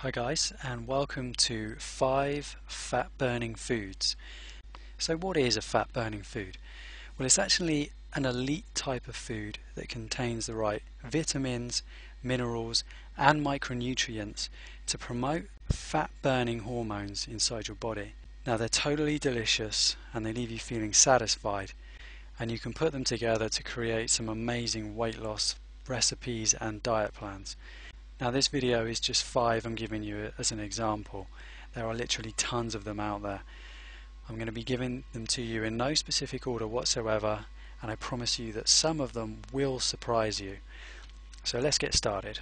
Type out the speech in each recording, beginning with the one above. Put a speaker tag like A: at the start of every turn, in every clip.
A: Hi guys, and welcome to 5 fat burning foods. So what is a fat burning food? Well, it's actually an elite type of food that contains the right vitamins, minerals and micronutrients to promote fat burning hormones inside your body. Now they're totally delicious and they leave you feeling satisfied, and you can put them together to create some amazing weight loss recipes and diet plans. Now this video is just 5 I'm giving you as an example. There are literally tons of them out there. I'm going to be giving them to you in no specific order whatsoever, and I promise you that some of them will surprise you. So let's get started.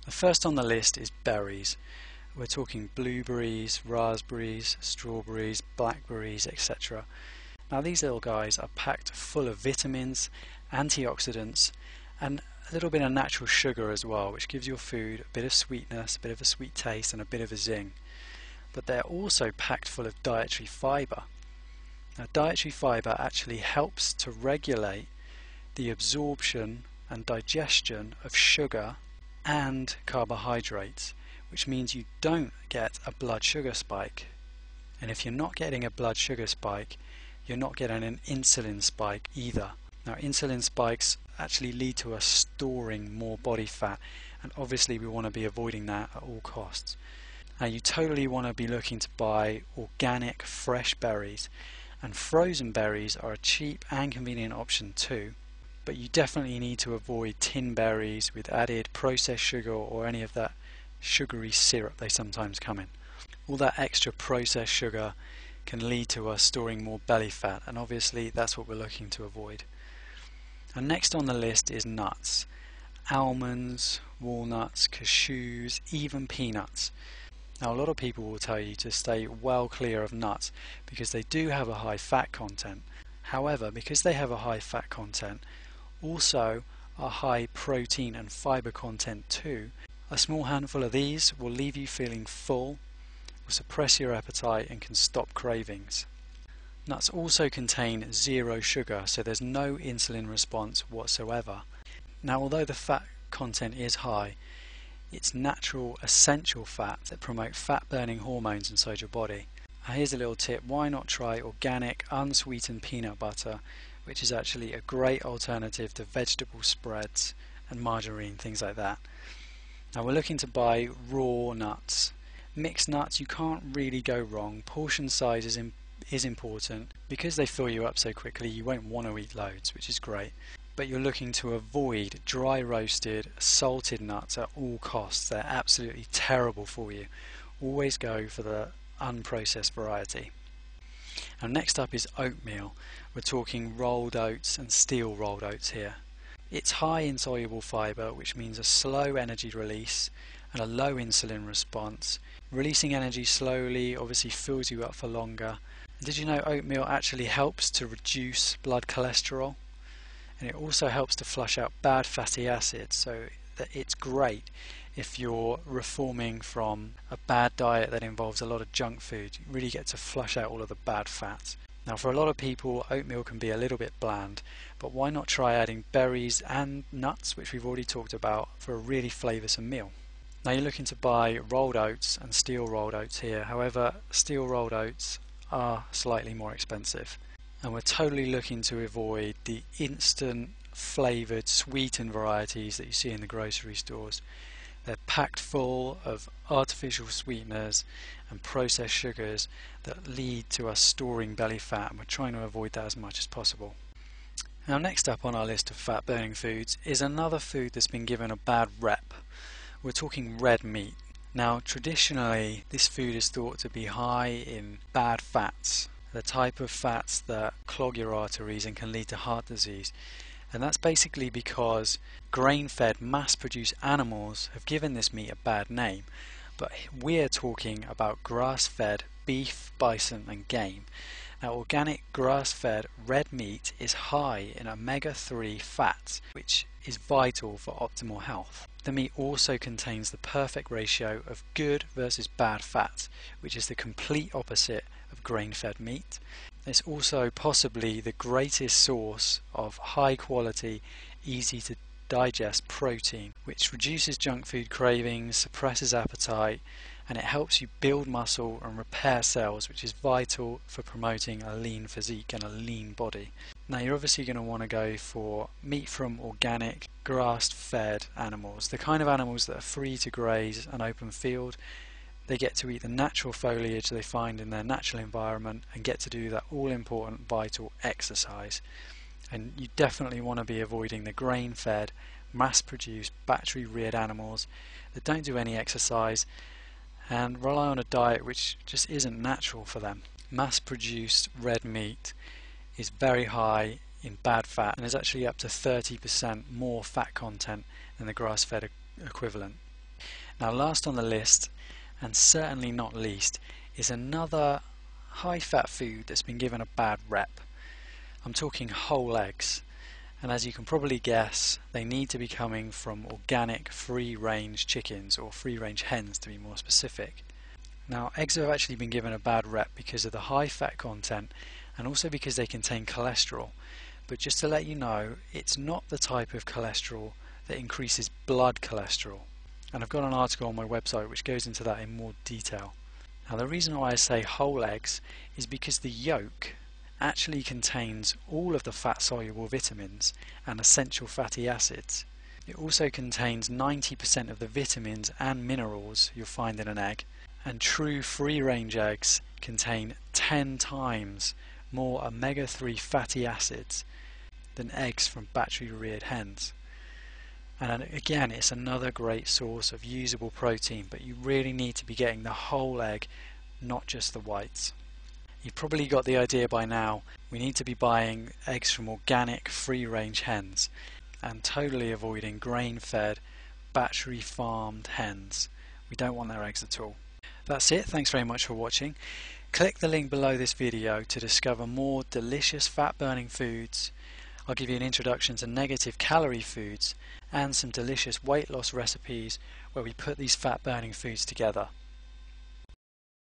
A: The first on the list is berries. We're talking blueberries, raspberries, strawberries, blackberries, etc. Now these little guys are packed full of vitamins, antioxidants and a little bit of natural sugar as well, which gives your food a bit of sweetness, a bit of a sweet taste and a bit of a zing. But they're also packed full of dietary fibre. Now dietary fibre actually helps to regulate the absorption and digestion of sugar and carbohydrates, which means you don't get a blood sugar spike. And if you're not getting a blood sugar spike, you're not getting an insulin spike either. Now insulin spikes actually lead to us storing more body fat, and obviously we want to be avoiding that at all costs. Now you totally want to be looking to buy organic fresh berries, and frozen berries are a cheap and convenient option too, but you definitely need to avoid tin berries with added processed sugar or any of that sugary syrup they sometimes come in. All that extra processed sugar can lead to us storing more belly fat, and obviously that's what we're looking to avoid. And next on the list is nuts. Almonds, walnuts, cashews, even peanuts. Now a lot of people will tell you to stay well clear of nuts because they do have a high fat content. However, because they have a high fat content, also a high protein and fiber content too, a small handful of these will leave you feeling full, will suppress your appetite and can stop cravings. Nuts also contain 0 sugar, so there's no insulin response whatsoever. Now although the fat content is high, it's natural essential fats that promote fat burning hormones inside your body. Now here's a little tip: why not try organic unsweetened peanut butter, which is actually a great alternative to vegetable spreads and margarine, things like that. Now we're looking to buy raw nuts. Mixed nuts, you can't really go wrong. Portion size is important. Because they fill you up so quickly, you won't want to eat loads, which is great. But you're looking to avoid dry roasted, salted nuts at all costs. They're absolutely terrible for you. Always go for the unprocessed variety. And next up is oatmeal. We're talking rolled oats and steel rolled oats here. It's high in soluble fibre, which means a slow energy release and a low insulin response. Releasing energy slowly obviously fills you up for longer. Did you know oatmeal actually helps to reduce blood cholesterol? And it also helps to flush out bad fatty acids, so that it's great if you're reforming from a bad diet that involves a lot of junk food. You really get to flush out all of the bad fats. Now for a lot of people, oatmeal can be a little bit bland, but why not try adding berries and nuts, which we've already talked about, for a really flavoursome meal. Now you're looking to buy rolled oats and steel rolled oats here. However, steel rolled oats are slightly more expensive, and we're totally looking to avoid the instant flavoured sweetened varieties that you see in the grocery stores. They're packed full of artificial sweeteners and processed sugars that lead to us storing belly fat, and we're trying to avoid that as much as possible. Now next up on our list of fat burning foods is another food that's been given a bad rep. We're talking red meat. Now traditionally this food is thought to be high in bad fats, the type of fats that clog your arteries and can lead to heart disease. And that's basically because grain-fed mass-produced animals have given this meat a bad name. But we're talking about grass-fed beef, bison and game. Now organic grass-fed red meat is high in omega-3 fats, which is vital for optimal health. The meat also contains the perfect ratio of good versus bad fats, which is the complete opposite of grain-fed meat. It's also possibly the greatest source of high quality, easy to digest protein, which reduces junk food cravings, suppresses appetite, and it helps you build muscle and repair cells, which is vital for promoting a lean physique and a lean body. Now you're obviously going to want to go for meat from organic, grass-fed animals, the kind of animals that are free to graze an open field. They get to eat the natural foliage they find in their natural environment and get to do that all-important vital exercise. And you definitely want to be avoiding the grain-fed, mass-produced, battery-reared animals that don't do any exercise and rely on a diet which just isn't natural for them. Mass-produced red meat is very high in bad fat and is actually up to 30% more fat content than the grass-fed equivalent. Now last on the list, and certainly not least, is another high-fat food that's been given a bad rep. I'm talking whole eggs, and as you can probably guess, they need to be coming from organic free-range chickens, or free-range hens to be more specific. Now eggs have actually been given a bad rep because of the high fat content and also because they contain cholesterol, but just to let you know, it's not the type of cholesterol that increases blood cholesterol. And I've got an article on my website which goes into that in more detail. Now the reason why I say whole eggs is because the yolk actually contains all of the fat soluble vitamins and essential fatty acids. It also contains 90% of the vitamins and minerals you'll find in an egg, and true free range eggs contain 10 times more omega-3 fatty acids than eggs from battery reared hens. And again, it's another great source of usable protein, but you really need to be getting the whole egg, not just the whites. You've probably got the idea by now. We need to be buying eggs from organic free-range hens and totally avoiding grain-fed, battery-farmed hens. We don't want their eggs at all. That's it. Thanks very much for watching. Click the link below this video to discover more delicious fat-burning foods. I'll give you an introduction to negative calorie foods and some delicious weight loss recipes where we put these fat burning foods together.